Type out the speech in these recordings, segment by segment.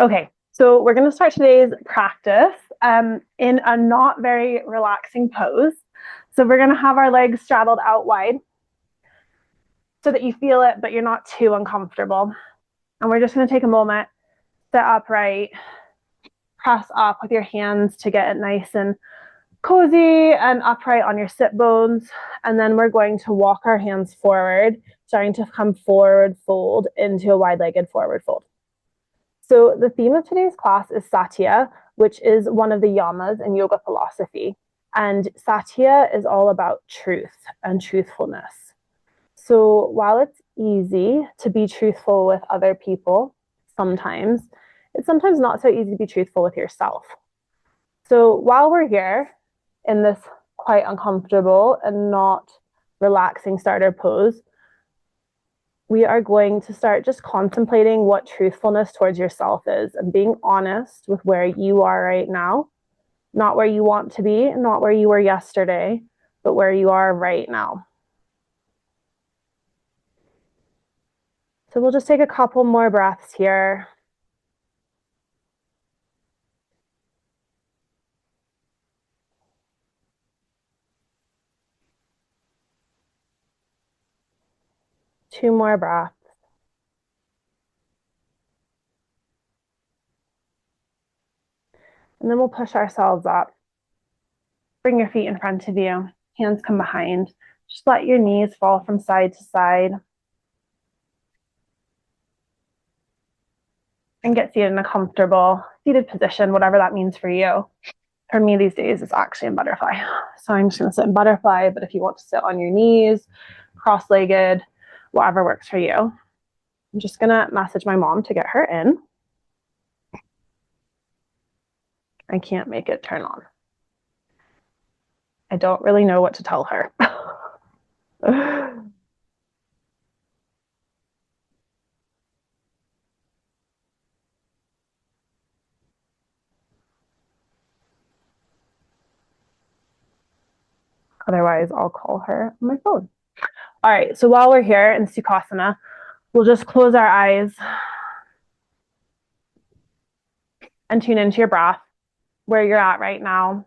Okay, so we're going to start today's practice in a not very relaxing pose. So we're going to have our legs straddled out wide so that you feel it, but you're not too uncomfortable. And we're just going to take a moment, sit upright, press up with your hands to get it nice and cozy and upright on your sit bones. And then we're going to walk our hands forward, starting to come forward fold into a wide-legged forward fold. So the theme of today's class is Satya, which is one of the yamas in yoga philosophy. And Satya is all about truth and truthfulness. So while it's easy to be truthful with other people, it's sometimes not so easy to be truthful with yourself. So while we're here in this quite uncomfortable and not relaxing starter pose, we are going to start just contemplating what truthfulness towards yourself is and being honest with where you are right now, not where you want to be, not where you were yesterday, but where you are right now. So we'll just take a couple more breaths here. Two more breaths. And then we'll push ourselves up. Bring your feet in front of you. Hands come behind. Just let your knees fall from side to side. And get seated in a comfortable seated position, whatever that means for you. For me these days, it's actually in butterfly. So I'm just going to sit in butterfly, but if you want to sit on your knees, cross-legged, whatever works for you. I'm just going to message my mom to get her in. I can't make it turn on. I don't really know what to tell her. Otherwise, I'll call her on my phone. All right, so while we're here in Sukhasana, we'll just close our eyes and tune into your breath, where you're at right now.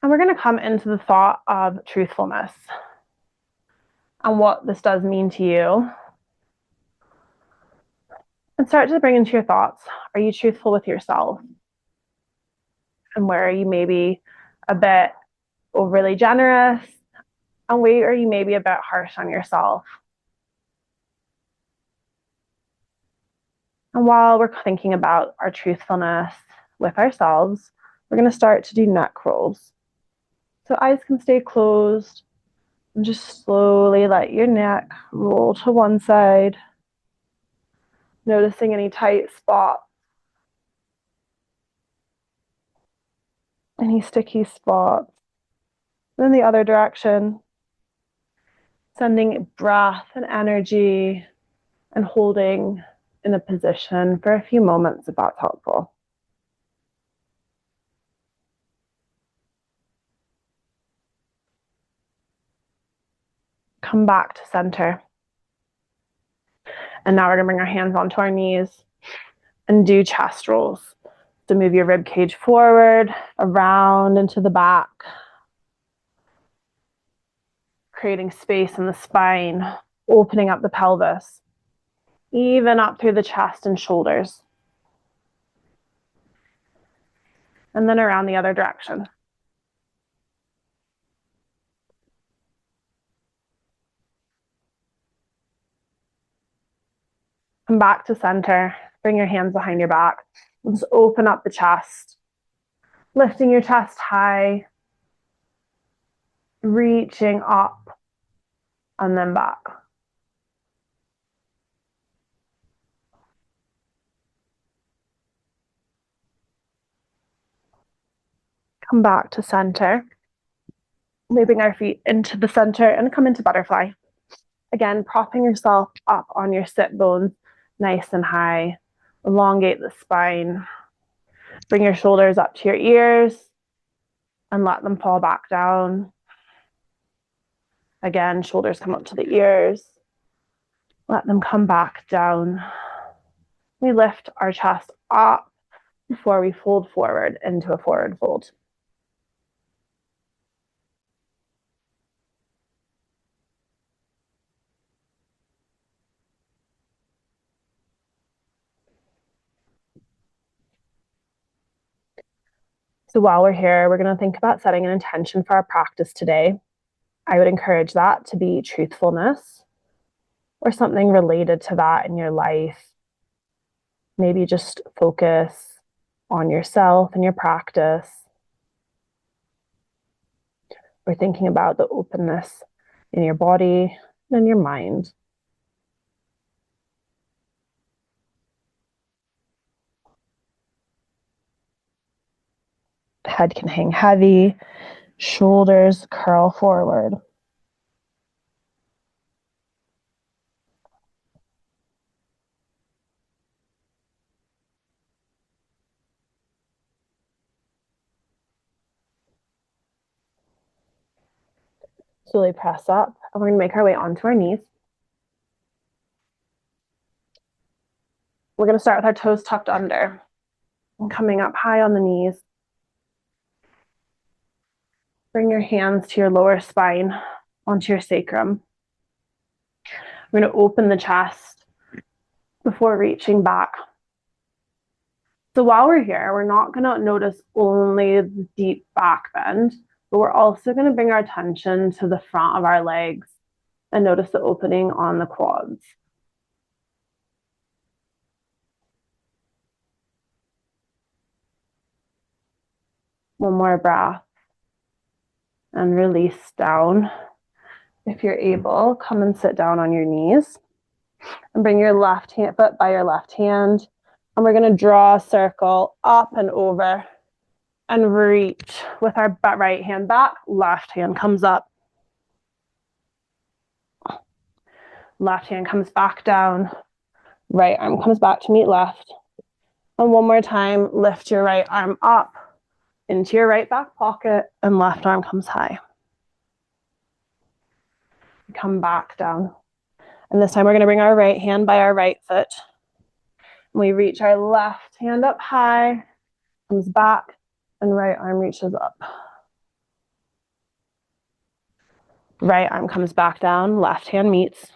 And we're going to come into the thought of truthfulness and what this does mean to you. And start to bring into your thoughts, are you truthful with yourself? And where are you maybe a bit overly generous? And where are you maybe a bit harsh on yourself? And while we're thinking about our truthfulness with ourselves, we're going to start to do neck rolls. So eyes can stay closed and just slowly let your neck roll to one side, noticing any tight spots, any sticky spots. Then the other direction, sending breath and energy and holding in a position for a few moments if that's helpful. Come back to center. And now we're going to bring our hands onto our knees and do chest rolls. So move your rib cage forward, around into the back, creating space in the spine, opening up the pelvis, even up through the chest and shoulders. And then around the other direction. Come back to center. Bring your hands behind your back. Just open up the chest. Lifting your chest high. Reaching up. And then back. Come back to center. Moving our feet into the center and come into butterfly. Again, propping yourself up on your sit bones, nice and high. Elongate the spine. Bring your shoulders up to your ears and let them fall back down. Again, shoulders come up to the ears. Let them come back down. We lift our chest up before we fold forward into a forward fold. So while we're here, we're going to think about setting an intention for our practice today. I would encourage that to be truthfulness or something related to that in your life. Maybe just focus on yourself and your practice. Or thinking about the openness in your body and your mind. Head can hang heavy, shoulders curl forward. Slowly press up, and we're going to make our way onto our knees. We're going to start with our toes tucked under and coming up high on the knees. Bring your hands to your lower spine, onto your sacrum. We're going to open the chest before reaching back. So while we're here, we're not going to notice only the deep back bend, but we're also going to bring our attention to the front of our legs and notice the opening on the quads. One more breath and release down. If you're able, come and sit down on your knees and bring your left hand foot by your left hand. And we're going to draw a circle up and over and reach with our right hand back. Left hand comes up. Left hand comes back down. Right arm comes back to meet left. And one more time, lift your right arm up into your right back pocket and left arm comes high. Come back down. And this time we're going to bring our right hand by our right foot. We reach our left hand up high, comes back, and right arm reaches up. Right arm comes back down, left hand meets.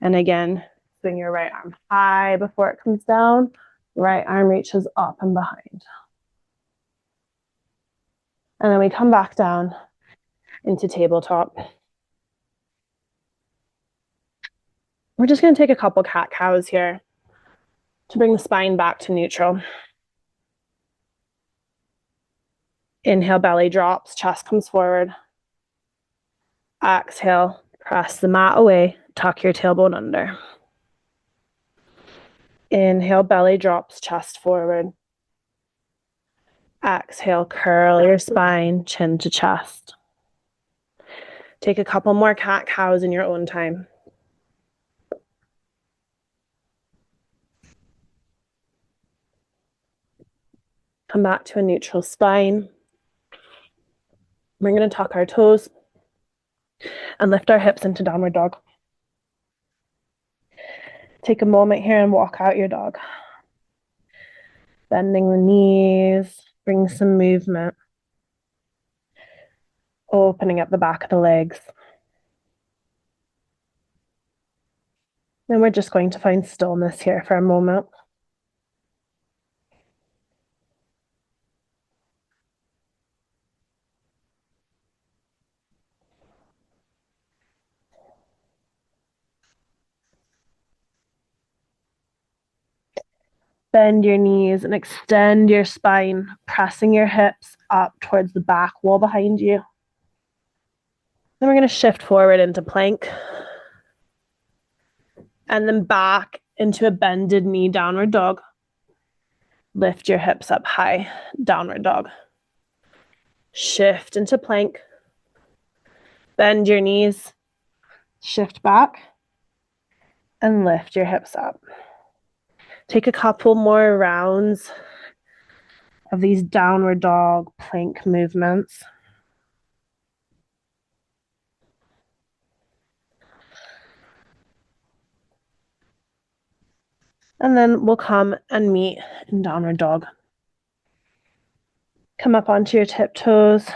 And again, swing your right arm high before it comes down. Right arm reaches up and behind. And then we come back down into tabletop. We're just going to take a couple cat-cows here to bring the spine back to neutral. Inhale, belly drops, chest comes forward. Exhale, press the mat away, tuck your tailbone under. Inhale, belly drops, chest forward. Exhale, curl your spine, chin to chest. Take a couple more cat-cows in your own time. Come back to a neutral spine. We're going to tuck our toes and lift our hips into downward dog. Take a moment here and walk out your dog. Bending the knees, bring some movement. Opening up the back of the legs. And we're just going to find stillness here for a moment. Bend your knees and extend your spine, pressing your hips up towards the back wall behind you. Then we're going to shift forward into plank. And then back into a bended knee downward dog. Lift your hips up high, downward dog. Shift into plank. Bend your knees. Shift back. And lift your hips up. Take a couple more rounds of these downward dog plank movements. And then we'll come and meet in downward dog. Come up onto your tiptoes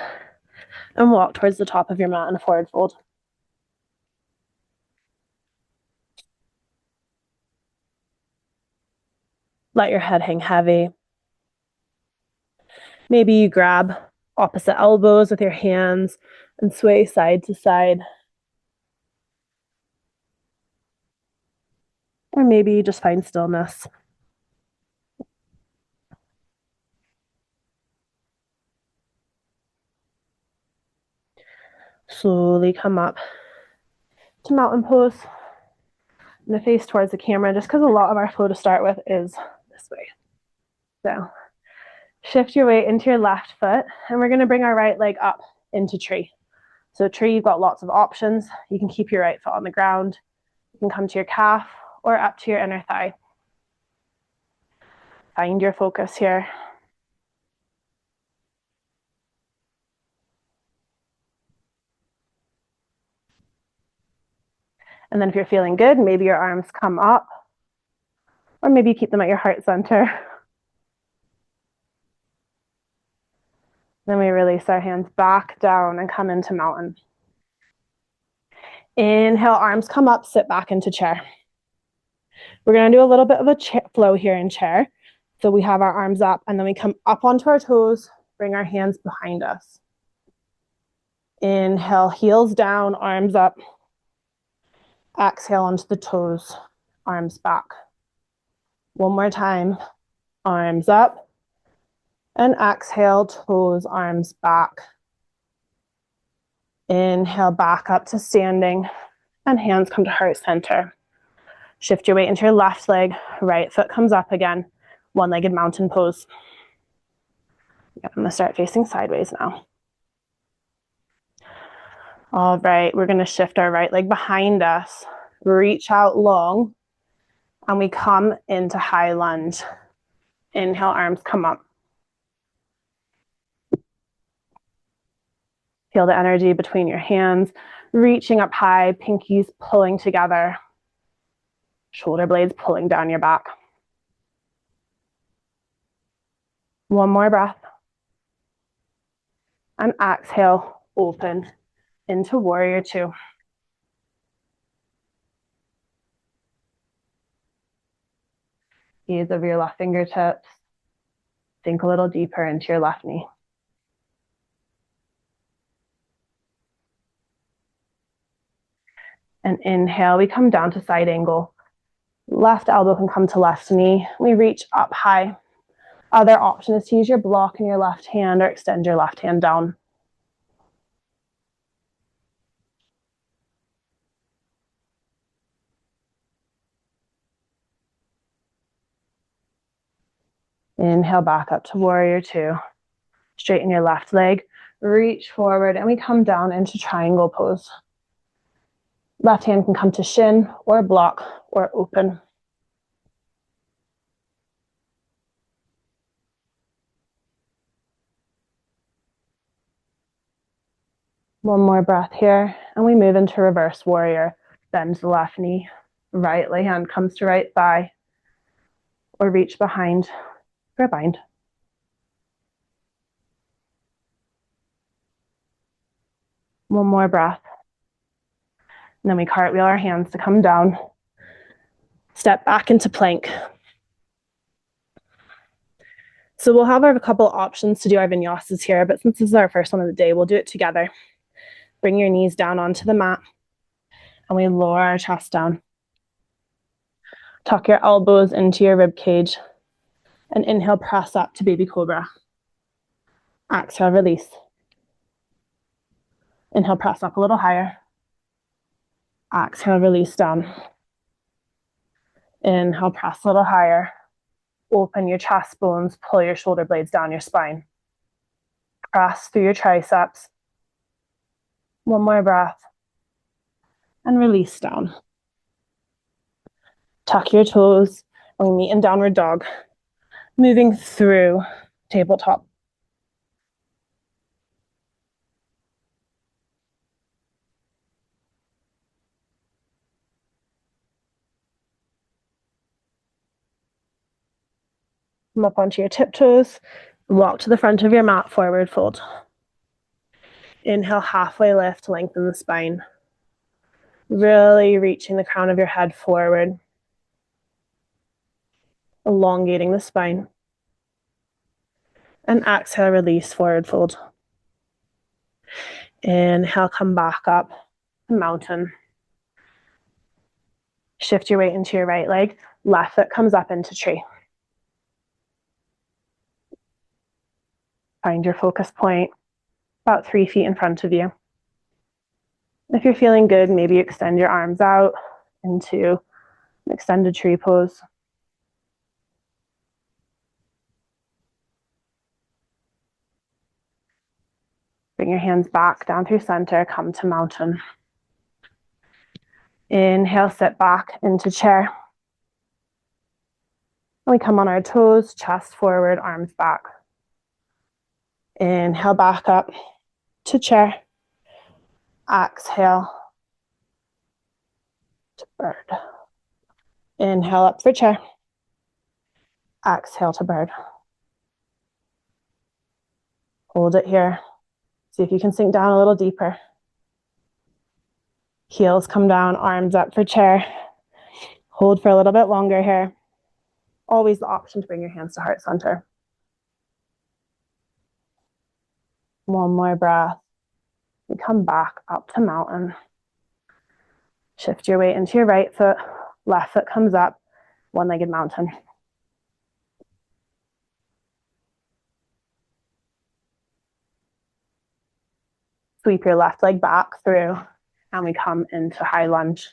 and walk towards the top of your mat in a forward fold. Let your head hang heavy. Maybe you grab opposite elbows with your hands and sway side to side. Or maybe you just find stillness. Slowly come up to mountain pose and the face towards the camera, just because a lot of our flow to start with is this way. So shift your weight into your left foot, and we're going to bring our right leg up into tree. So tree, you've got lots of options. You can keep your right foot on the ground. You can come to your calf or up to your inner thigh. Find your focus here. And then if you're feeling good, maybe your arms come up, or maybe you keep them at your heart center. Then we release our hands back down and come into mountain. Inhale, arms come up, sit back into chair. We're going to do a little bit of a flow here in chair. So we have our arms up, and then we come up onto our toes, bring our hands behind us. Inhale, heels down, arms up. Exhale onto the toes, arms back. One more time, arms up. And exhale, toes, arms back. Inhale, back up to standing, and hands come to heart center. Shift your weight into your left leg, right foot comes up again, one-legged mountain pose. I'm gonna start facing sideways now. All right, we're gonna shift our right leg behind us, reach out long, and we come into high lunge. Inhale, arms come up. Feel the energy between your hands, reaching up high, pinkies pulling together, shoulder blades pulling down your back. One more breath. And exhale, open into warrior two. Ease of your left fingertips. Sink a little deeper into your left knee. And inhale, we come down to side angle. Left elbow can come to left knee. We reach up high. Other option is to use your block in your left hand or extend your left hand down. Inhale back up to warrior two. Straighten your left leg, reach forward, and we come down into triangle pose. Left hand can come to shin or block or open. One more breath here, and we move into reverse warrior. Bend the left knee, right leg hand comes to right thigh, or reach behind for a bind. One more breath. And then we cartwheel our hands to come down. Step back into plank. So we'll have a couple options to do our vinyasas here, but since this is our first one of the day, we'll do it together. Bring your knees down onto the mat, and we lower our chest down. Tuck your elbows into your rib cage, and inhale, press up to baby cobra. Exhale, release. Inhale, press up a little higher. Exhale, release down. Inhale, press a little higher. Open your chest bones, pull your shoulder blades down your spine. Press through your triceps. One more breath. And release down. Tuck your toes, and we meet in downward dog. Moving through tabletop. Come up onto your tiptoes. Walk to the front of your mat, forward fold. Inhale, halfway lift, lengthen the spine. Really reaching the crown of your head forward. Elongating the spine. And exhale, release, forward fold. Inhale, come back up, mountain. Shift your weight into your right leg. Left foot comes up into tree. Find your focus point about 3 feet in front of you. If you're feeling good, maybe extend your arms out into an extended tree pose. Bring your hands back down through center, come to mountain. Inhale, sit back into chair. And we come on our toes, chest forward, arms back. Inhale, back up to chair. Exhale to bird. Inhale up for chair. Exhale to bird. Hold it here. See if you can sink down a little deeper. Heels come down, arms up for chair. Hold for a little bit longer here. Always the option to bring your hands to heart center. One more breath. You come back up to mountain. Shift your weight into your right foot. Left foot comes up. One-legged mountain. Sweep your left leg back through, and we come into high lunge.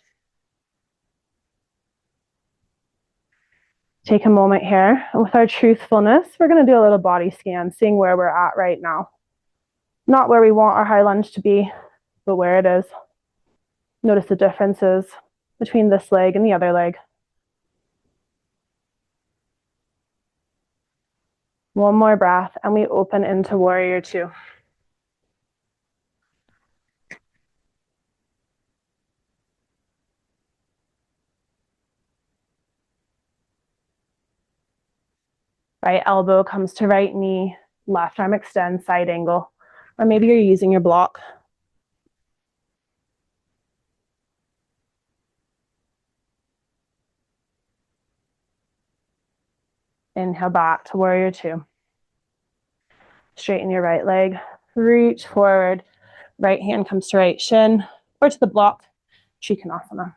Take a moment here. With our truthfulness, we're going to do a little body scan, seeing where we're at right now. Not where we want our high lunge to be, but where it is. Notice the differences between this leg and the other leg. One more breath, and we open into warrior two. Right elbow comes to right knee, left arm extends, side angle. Or maybe you're using your block. Inhale back to warrior two. Straighten your right leg, reach forward. Right hand comes to right shin or to the block, Trikonasana.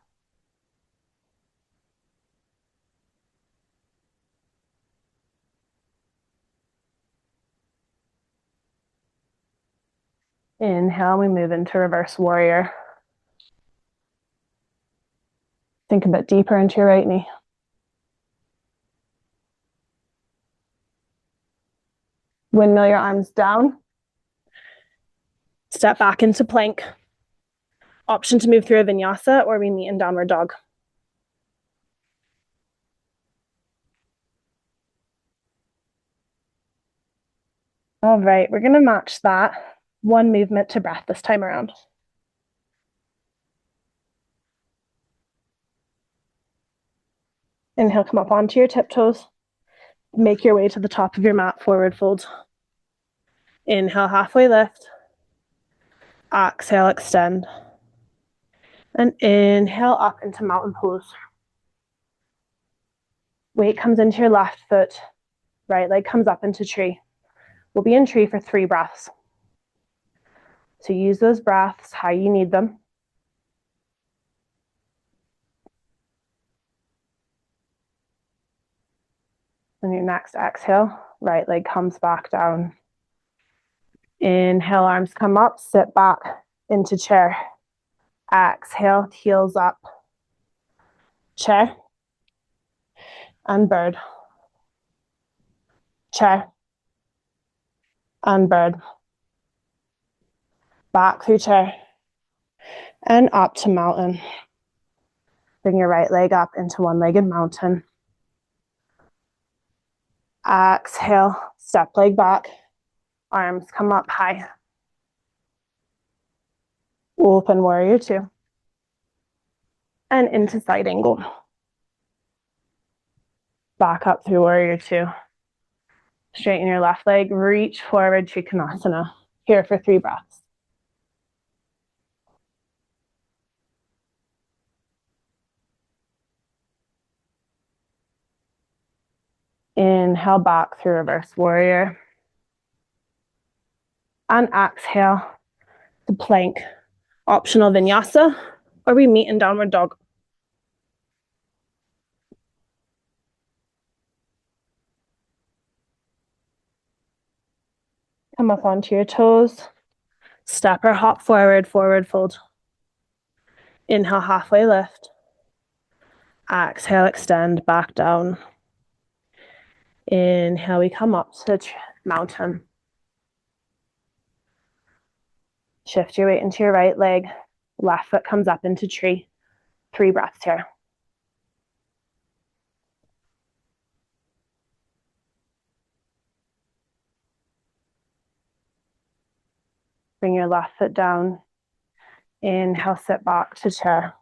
Inhale, we move into reverse warrior. Think a bit deeper into your right knee. Windmill your arms down. Step back into plank. Option to move through a vinyasa, or we meet in downward dog. All right, we're going to match that. One movement to breath this time around. Inhale, come up onto your tiptoes. Make your way to the top of your mat, forward fold. Inhale, halfway lift. Exhale, extend. And inhale up into mountain pose. Weight comes into your left foot. Right leg comes up into tree. We'll be in tree for 3 breaths. So use those breaths how you need them. And your next exhale, right leg comes back down. Inhale, arms come up, sit back into chair. Exhale, heels up. Chair. And bird. Chair. And bird. Back through chair. And up to mountain. Bring your right leg up into one-legged mountain. Exhale, step leg back. Arms come up high. Open warrior two. And into side angle. Back up through warrior two. Straighten your left leg, reach forward, Trikonasana. Here for 3 breaths. Inhale back through reverse warrior. And exhale to plank. Optional vinyasa, or we meet in downward dog. Come up onto your toes. Step or hop forward, forward fold. Inhale, halfway lift. Exhale, extend back down. Inhale, we come up to mountain. Shift your weight into your right leg. Left foot comes up into tree. 3 breaths here. Bring your left foot down. Inhale, sit back to chair.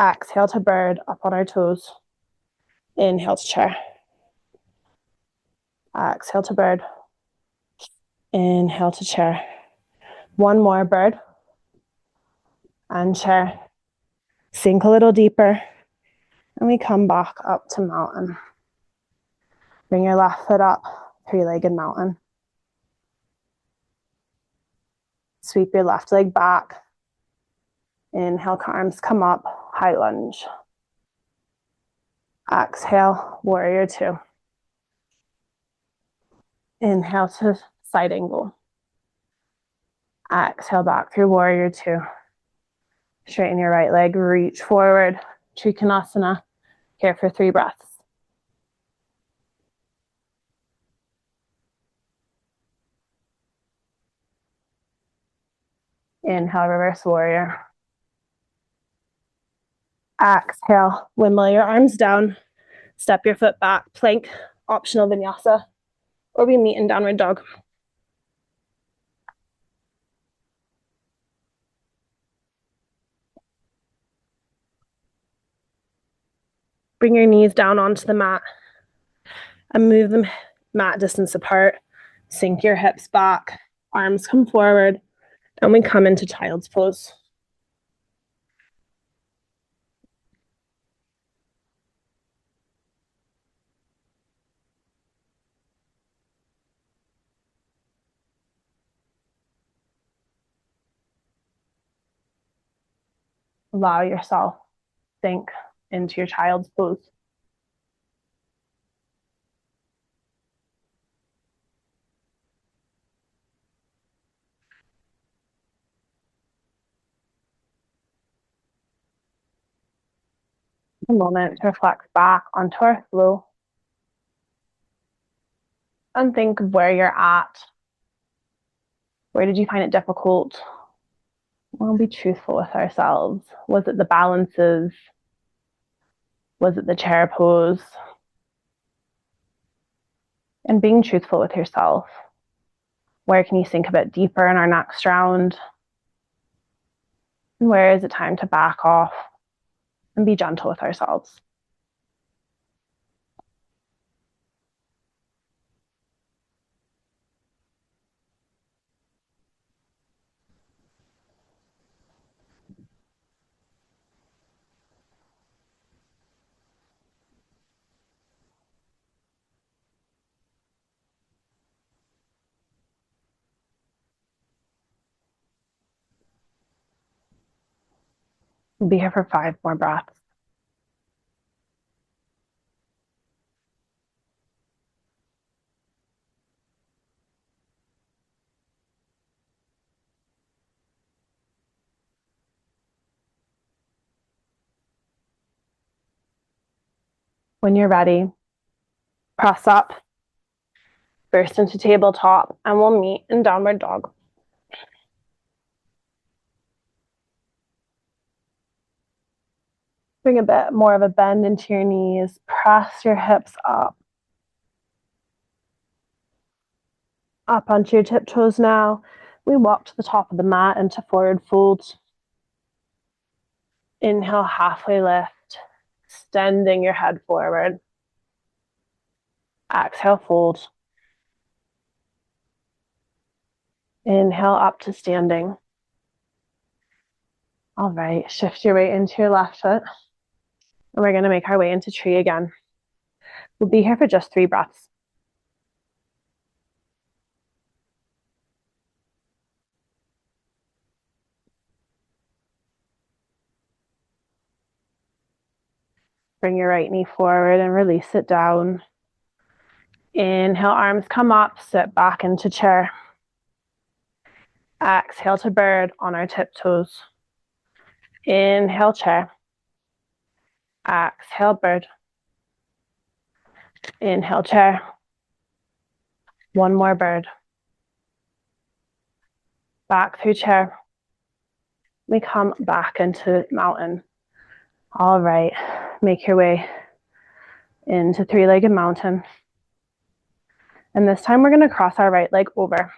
Exhale to bird, up on our toes. Inhale to chair. Exhale to bird. Inhale to chair. One more, bird. And chair. Sink a little deeper. And we come back up to mountain. Bring your left foot up, 3-legged mountain. Sweep your left leg back. Inhale, arms come up, high lunge. Exhale, warrior 2. Inhale to side angle. Exhale back through warrior 2. Straighten your right leg, reach forward, Trikonasana. Here for 3 breaths. Inhale, reverse warrior. Exhale, windmill your arms down. Step your foot back, plank, optional vinyasa, or we meet in downward dog. Bring your knees down onto the mat and move them mat distance apart. Sink your hips back, arms come forward, and we come into child's pose. Allow yourself to sink into your child's pose. A moment to reflect back onto our flow and think of where you're at. Where did you find it difficult? We'll be truthful with ourselves. Was it the balances? Was it the chair pose? And being truthful with yourself. Where can you sink a bit deeper in our next round? And where is it time to back off and be gentle with ourselves? We'll be here for 5 more breaths. When you're ready, press up, burst into tabletop, and we'll meet in downward dog. Bring a bit more of a bend into your knees. Press your hips up. Up onto your tiptoes now. We walk to the top of the mat into forward fold. Inhale, halfway lift, extending your head forward. Exhale, fold. Inhale up to standing. All right, shift your weight into your left foot. And we're going to make our way into tree again. We'll be here for just 3 breaths. Bring your right knee forward and release it down. Inhale, arms come up, sit back into chair. Exhale to bird on our tiptoes. Inhale, chair. Exhale, bird. Inhale, chair. One more bird. Back through chair. We come back into mountain. All right, make your way into 3-legged mountain. And this time we're going to cross our right leg over.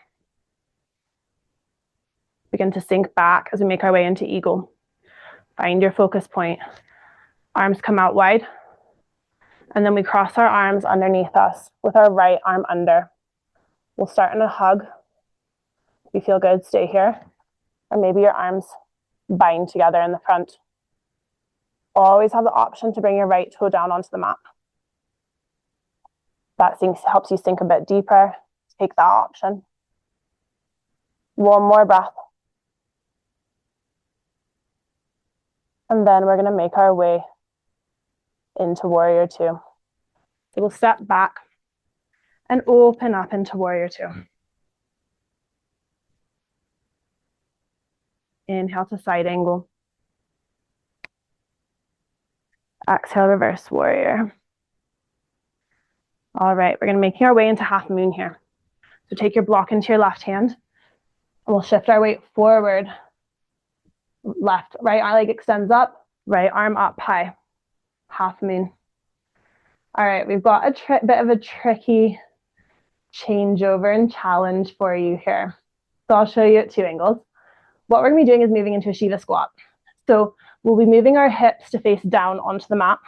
Begin to sink back as we make our way into eagle. Find your focus point. Arms come out wide. And then we cross our arms underneath us with our right arm under. We'll start in a hug. If you feel good, stay here. Or maybe your arms bind together in the front. Always have the option to bring your right toe down onto the mat. That helps you sink a bit deeper. Take that option. One more breath. And then we're going to make our way into warrior 2. So we'll step back and open up into warrior 2. Inhale to side angle. Exhale, reverse warrior. All right, we're going to make our way into half moon here. So take your block into your left hand, and we'll shift our weight forward. Left, right leg extends up, right arm up high. Half moon. All right, we've got a bit of a tricky changeover and challenge for you here. So I'll show you at 2 angles. What we're going to be doing is moving into a Shiva squat. So we'll be moving our hips to face down onto the mat.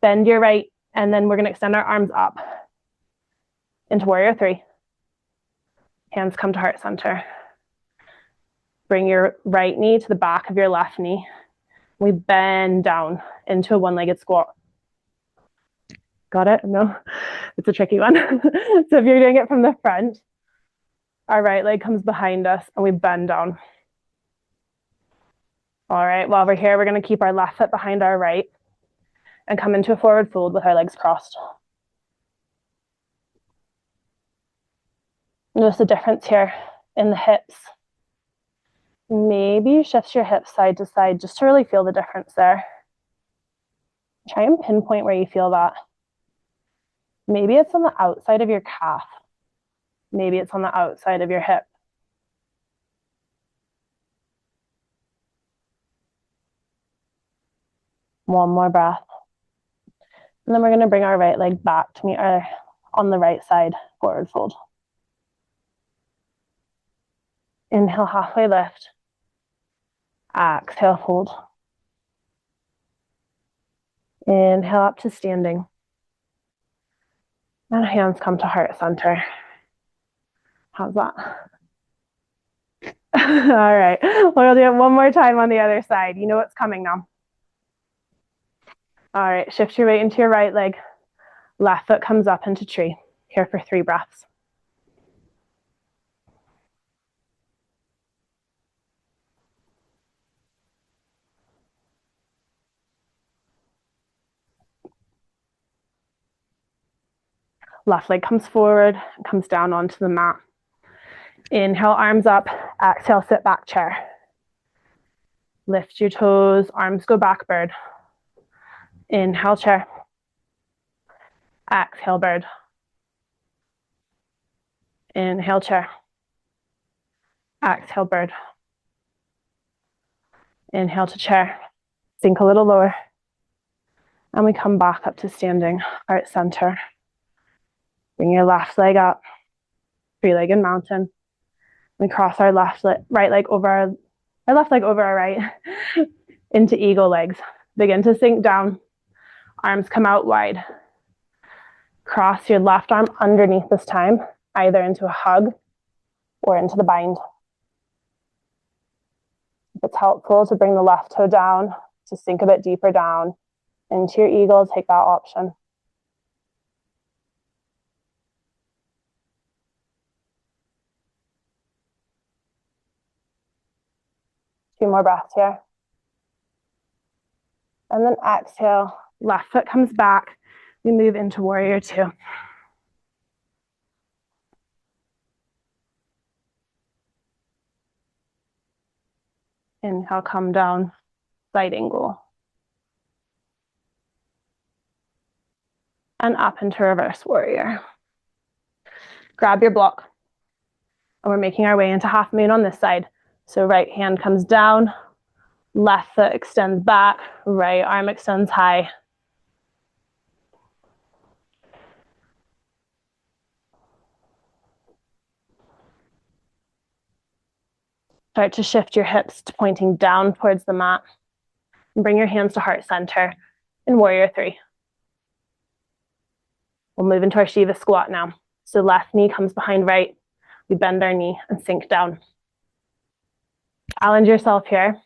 Bend your right, and then we're going to extend our arms up into warrior 3. Hands come to heart center. Bring your right knee to the back of your left knee. We bend down into a 1-legged squat. Got it? No, it's a tricky one. So if you're doing it from the front, our right leg comes behind us and we bend down. All right, while we're here, we're going to keep our left foot behind our right and come into a forward fold with our legs crossed. Notice the difference here in the hips. Maybe shift your hips side to side just to really feel the difference there. Try and pinpoint where you feel that. Maybe it's on the outside of your calf. Maybe it's on the outside of your hip. One more breath. And then we're going to bring our right leg back to meet our on the right side forward fold. Inhale, halfway lift. Exhale, fold. Inhale up to standing. And hands come to heart center. How's that? All right, we'll do it one more time on the other side. You know what's coming now. All right, shift your weight into your right leg. Left foot comes up into tree. Here for 3 breaths. Left leg comes forward, comes down onto the mat. Inhale, arms up. Exhale, sit back chair. Lift your toes, arms go back, bird. Inhale, chair. Exhale, bird. Inhale, chair. Exhale, bird. Inhale to chair. Sink a little lower. And we come back up to standing, heart center. Bring your left leg up, 3-legged mountain. We cross our right leg over our left leg over our right into eagle legs. Begin to sink down. Arms come out wide. Cross your left arm underneath this time, either into a hug or into the bind. If it's helpful to bring the left toe down, to sink a bit deeper down into your eagle, take that option. Two more breaths here. And then exhale, left foot comes back. We move into warrior two. Inhale, come down, side angle. And up into reverse warrior. Grab your block. And we're making our way into half moon on this side. So right hand comes down, left foot extends back, right arm extends high. Start to shift your hips to pointing down towards the mat. And bring your hands to heart center in warrior three. We'll move into our Shiva squat now. So left knee comes behind right. We bend our knee and sink down. Challenge yourself here.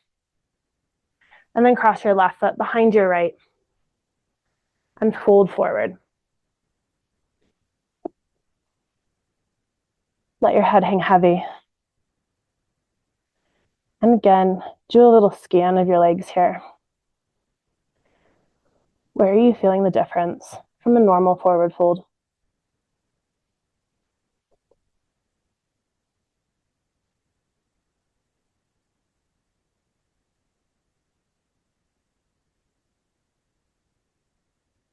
And then cross your left foot behind your right. And fold forward. Let your head hang heavy. And again, do a little scan of your legs here. Where are you feeling the difference from a normal forward fold?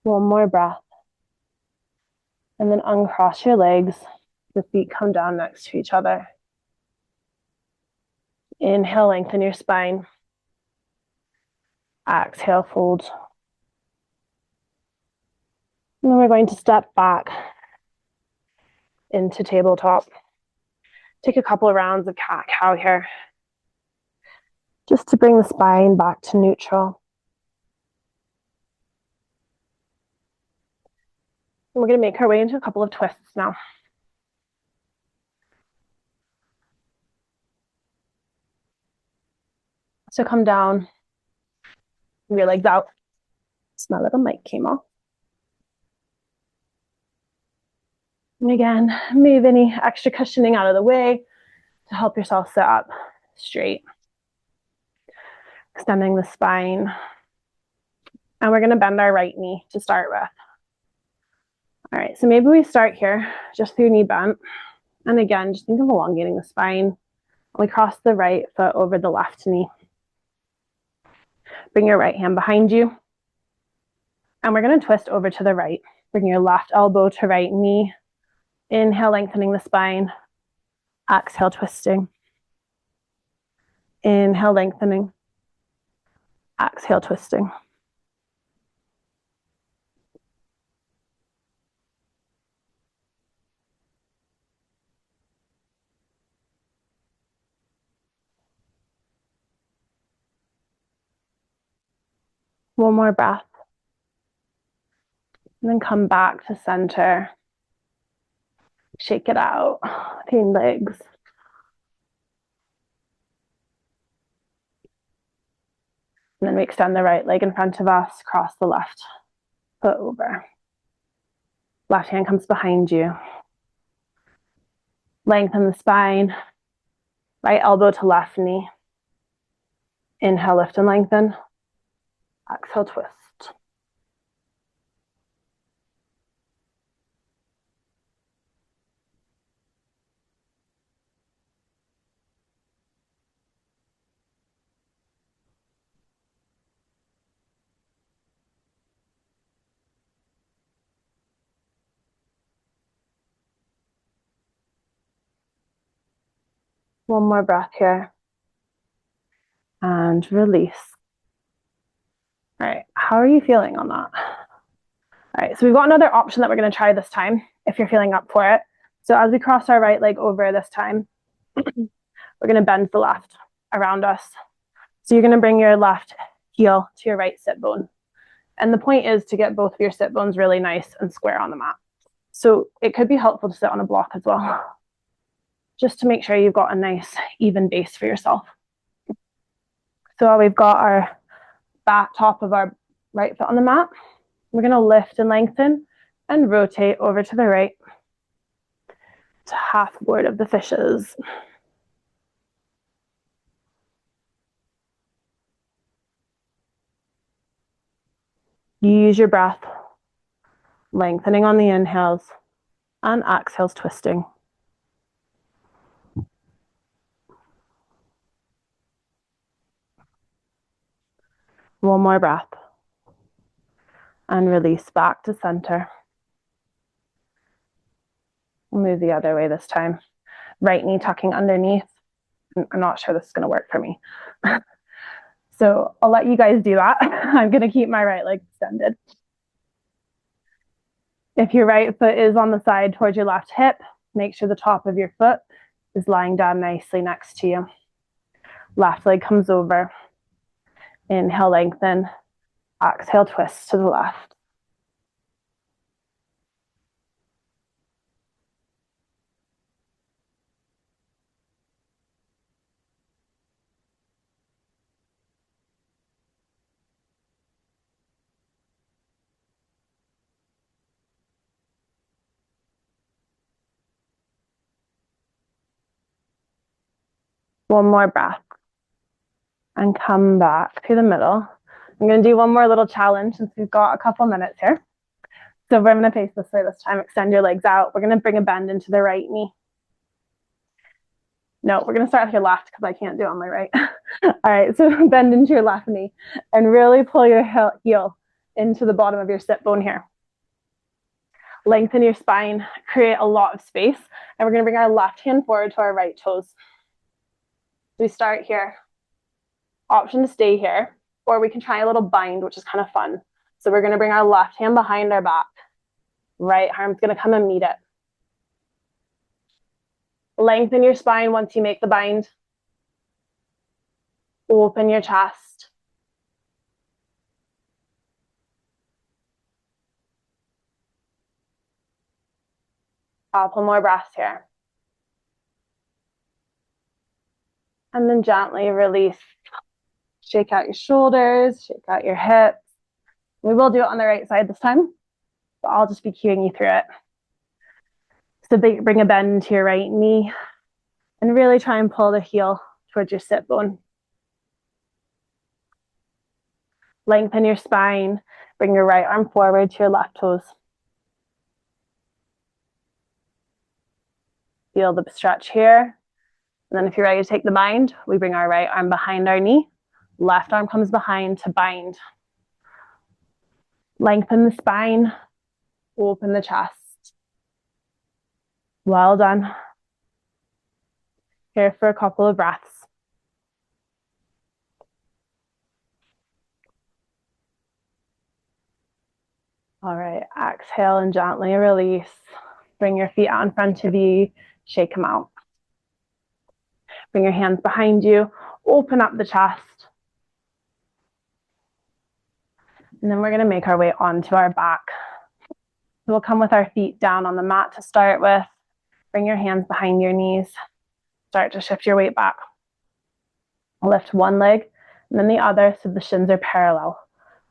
One more breath. And then uncross your legs. The feet come down next to each other. Inhale, lengthen your spine. Exhale, fold. And then we're going to step back into tabletop. Take a couple of rounds of cat-cow here, just to bring the spine back to neutral. And we're going to make our way into a couple of twists now. So come down, your legs out. My little mic came off. And again, move any extra cushioning out of the way to help yourself sit up straight. Extending the spine. And we're going to bend our right knee to start with. All right, so maybe we start here, just through knee bent. And again, just think of elongating the spine. We cross the right foot over the left knee. Bring your right hand behind you. And we're going to twist over to the right. Bring your left elbow to right knee. Inhale, lengthening the spine. Exhale, twisting. Inhale, lengthening. Exhale, twisting. One more breath. And then come back to center. Shake it out. Between legs. And then we extend the right leg in front of us, cross the left foot over. Left hand comes behind you. Lengthen the spine. Right elbow to left knee. Inhale, lift and lengthen. Exhale, twist. One more breath here. And release. All right, how are you feeling on that? All right, so we've got another option that we're going to try this time, if you're feeling up for it. So as we cross our right leg over this time, we're going to bend the left around us. So you're going to bring your left heel to your right sit bone. And the point is to get both of your sit bones really nice and square on the mat. So it could be helpful to sit on a block as well, just to make sure you've got a nice even base for yourself. So while we've got our back top of our right foot on the mat, we're going to lift and lengthen and rotate over to the right to half forward of the fishes. Use your breath, lengthening on the inhales and exhales, twisting. One more breath. And release back to center. Move the other way this time. Right knee tucking underneath. I'm not sure this is going to work for me. So I'll let you guys do that. I'm going to keep my right leg extended. If your right foot is on the side towards your left hip, make sure the top of your foot is lying down nicely next to you. Left leg comes over. Inhale, lengthen. Exhale, twist to the left. One more breath. And come back through the middle. I'm going to do one more little challenge since we've got a couple minutes here. So we're going to face this way this time. Extend your legs out. We're going to bring a bend into the right knee. No, we're going to start with your left because I can't do it on my right. All right, so bend into your left knee and really pull your heel into the bottom of your sit bone here. Lengthen your spine, create a lot of space, and we're going to bring our left hand forward to our right toes. So we start here. Option to stay here, or we can try a little bind, which is kind of fun. So we're going to bring our left hand behind our back. Right arm's going to come and meet it. Lengthen your spine once you make the bind. Open your chest. Couple more breaths here. And then gently release. Shake out your shoulders, shake out your hips. We will do it on the right side this time, but I'll just be cueing you through it. So bring a bend into your right knee and really try and pull the heel towards your sit bone. Lengthen your spine. Bring your right arm forward to your left toes. Feel the stretch here. And then if you're ready to take the bind, we bring our right arm behind our knee. Left arm comes behind to bind. Lengthen the spine. Open the chest. Well done. Here for a couple of breaths. All right, exhale and gently release. Bring your feet out in front of you. Shake them out. Bring your hands behind you. Open up the chest. And then we're going to make our way onto our back. So we'll come with our feet down on the mat to start with. Bring your hands behind your knees. Start to shift your weight back. Lift one leg and then the other so the shins are parallel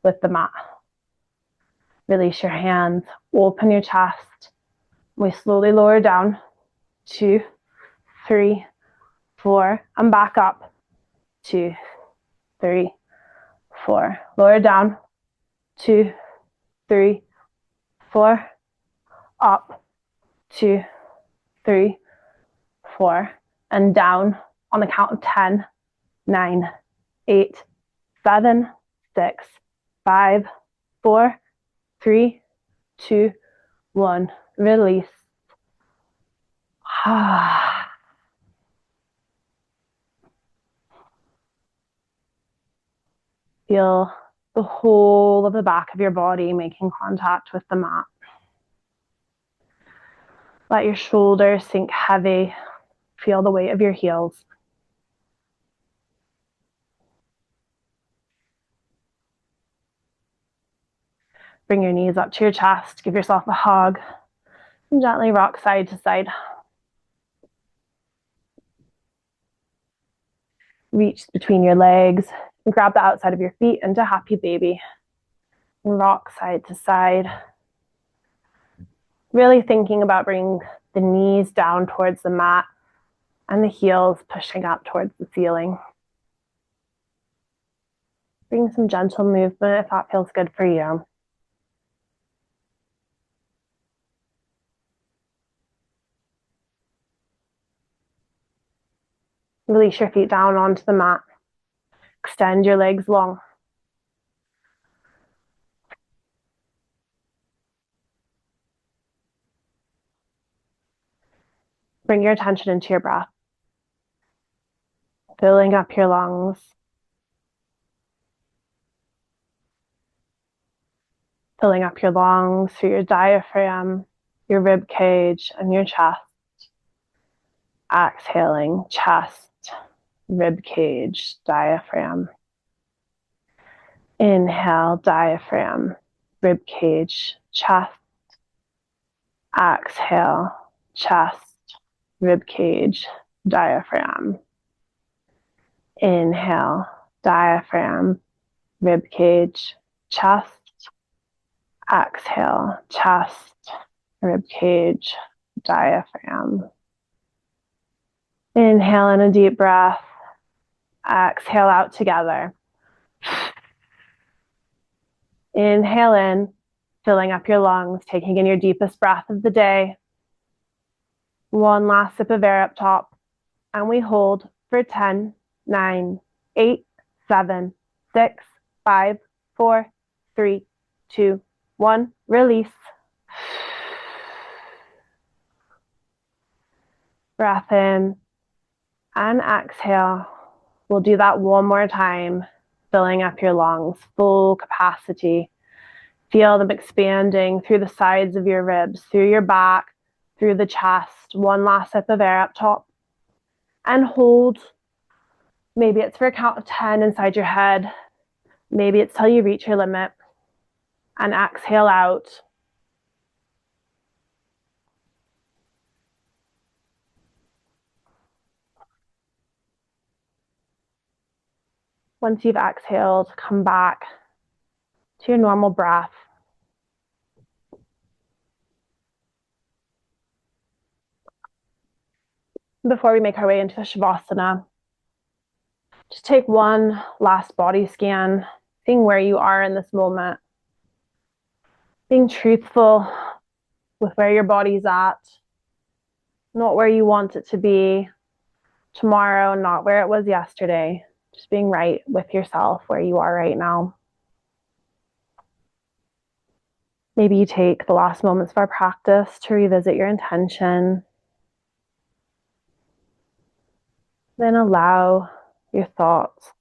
with the mat. Release your hands. Open your chest. We slowly lower down. 2, 3, 4, and back up. 2, 3, 4. Lower down. 2, 3, 4. Up. 2, 3, 4. And down on the count of 10, 9, 8, 7, 6, 5, 4, 3, 2, 1. Release. Feel the whole of the back of your body making contact with the mat. Let your shoulders sink heavy. Feel the weight of your heels. Bring your knees up to your chest. Give yourself a hug. And gently rock side to side. Reach between your legs and grab the outside of your feet into happy baby. And rock side to side. Really thinking about bringing the knees down towards the mat and the heels pushing up towards the ceiling. Bring some gentle movement if that feels good for you. Release your feet down onto the mat. Extend your legs long. Bring your attention into your breath. Filling up your lungs. Filling up your lungs through your diaphragm, your rib cage, and your chest. Exhaling, chest, rib cage, diaphragm. Inhale, diaphragm, rib cage, chest. Exhale, chest, rib cage, diaphragm. Inhale, diaphragm, rib cage, chest. Exhale, chest, rib cage, diaphragm. Inhale in a deep breath. Exhale out together. Inhale in, filling up your lungs, taking in your deepest breath of the day. One last sip of air up top, and we hold for 10, 9, 8, 7, 6, 5, 4, 3, 2, 1. Release. Breath in and exhale. We'll do that one more time, filling up your lungs, full capacity. Feel them expanding through the sides of your ribs, through your back, through the chest. One last sip of air up top. And hold. Maybe it's for a count of 10 inside your head. Maybe it's till you reach your limit. And exhale out. Once you've exhaled, come back to your normal breath. Before we make our way into Shavasana, just take one last body scan, seeing where you are in this moment. Being truthful with where your body's at, not where you want it to be tomorrow, not where it was yesterday. Just being right with yourself where you are right now. Maybe you take the last moments of our practice to revisit your intention. Then allow your thoughts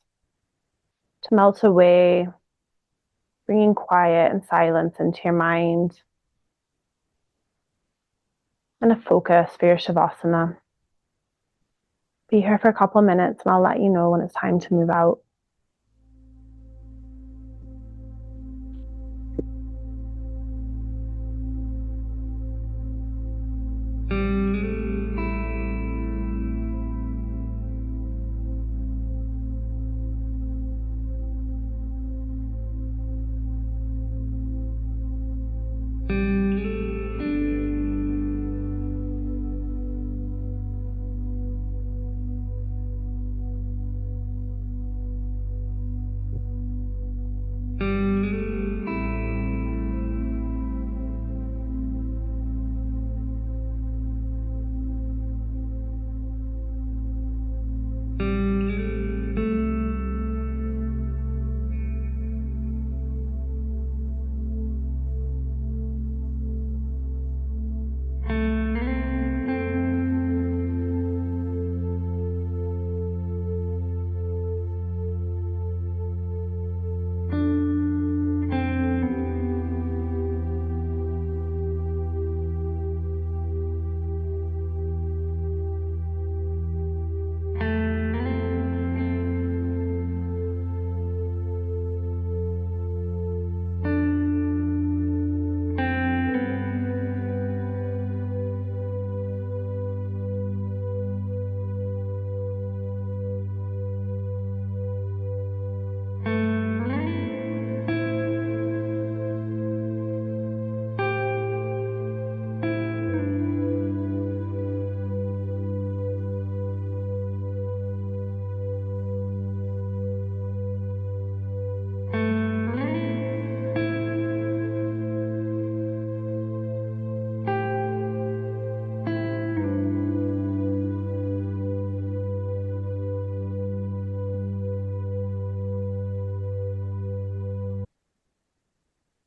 to melt away, bringing quiet and silence into your mind. And a focus for your Shavasana. Be here for a couple of minutes and I'll let you know when it's time to move out.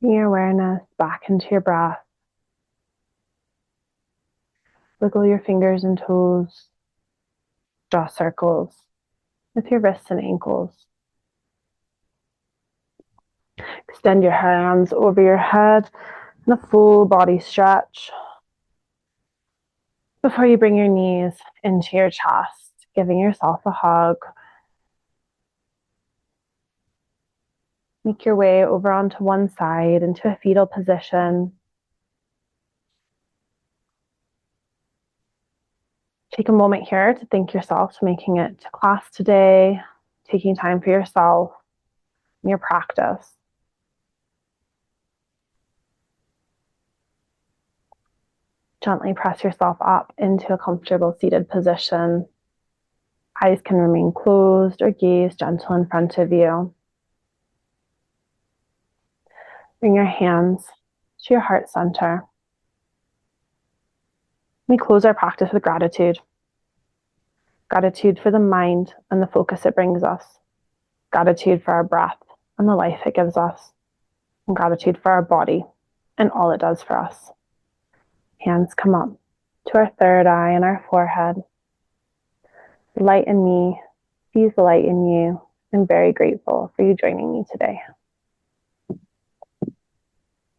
Bring your awareness back into your breath. Wiggle your fingers and toes. Draw circles with your wrists and ankles. Extend your hands over your head in a full body stretch. Before you bring your knees into your chest, giving yourself a hug. Make your way over onto one side into a fetal position. Take a moment here to thank yourself for making it to class today, taking time for yourself and your practice. Gently press yourself up into a comfortable seated position. Eyes can remain closed or gaze gentle in front of you. Bring your hands to your heart center. We close our practice with gratitude. Gratitude for the mind and the focus it brings us. Gratitude for our breath and the life it gives us. And gratitude for our body and all it does for us. Hands come up to our third eye and our forehead. The light in me sees the light in you. I'm very grateful for you joining me today.